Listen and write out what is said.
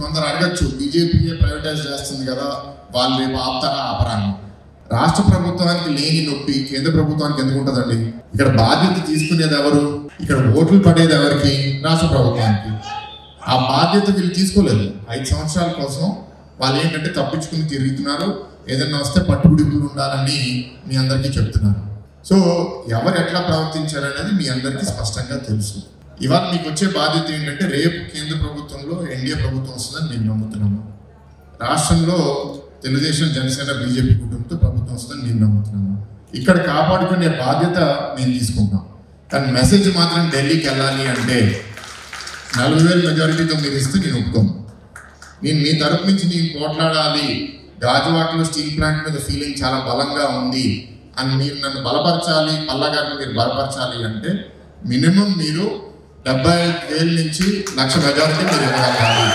కొందరు అడగచ్చు, బీజేపీయే ప్రైవేటైజ్ చేస్తుంది కదా, వాళ్ళు రేపు ఆపుతారా ఆపరాన్ని. రాష్ట్ర ప్రభుత్వానికి లేని నొప్పి కేంద్ర ప్రభుత్వానికి ఎందుకు ఉంటుందండి? ఇక్కడ బాధ్యత తీసుకునేది ఎవరు? ఇక్కడ ఓట్లు పడేది ఎవరికి? రాష్ట్ర ప్రభుత్వానికి. ఆ బాధ్యత వీళ్ళు తీసుకోలేదు. 5 సంవత్సరాల కోసం వాళ్ళు ఏంటంటే తప్పించుకుని తిరుగుతున్నారు. ఏదైనా వస్తే పట్టుబిడుపులు ఉండాలని మీ అందరికీ చెప్తున్నారు. సో ఎవరు ఎట్లా ప్రవర్తించాలనేది మీ అందరికీ స్పష్టంగా తెలుసు. ఇవాళ మీకు వచ్చే బాధ్యత ఏంటంటే రేపు కేంద్ర ప్రభుత్వంలో ఎన్డీఏ ప్రభుత్వం వస్తుందని మేము నమ్ముతున్నాము. రాష్ట్రంలో తెలుగుదేశం, జనసేన, బీజేపీ కుటుంబంతో ప్రభుత్వం వస్తుందని మేము నమ్ముతున్నాము. ఇక్కడ కాపాడుకునే బాధ్యత మేము తీసుకుంటాం. కానీ మెసేజ్ మాత్రం ఢిల్లీకి వెళ్ళాలి అంటే 40,000 మెజారిటీతో మీరు ఇస్తే నేను ఒప్పుకోను. నేను మీ తరపు నుంచి నేను పోట్లాడాలి, గాజువాకలో స్టీల్ ప్లాంట్ మీద ఫీలింగ్ చాలా బలంగా ఉంది అని మీరు నన్ను బలపరచాలి, పల్లా గారిని మీరు బలపరచాలి అంటే మినిమం మీరు 75,000 నుంచి 1,00,000 మెజారిటీ మీరు ఇవ్వగలగాలి.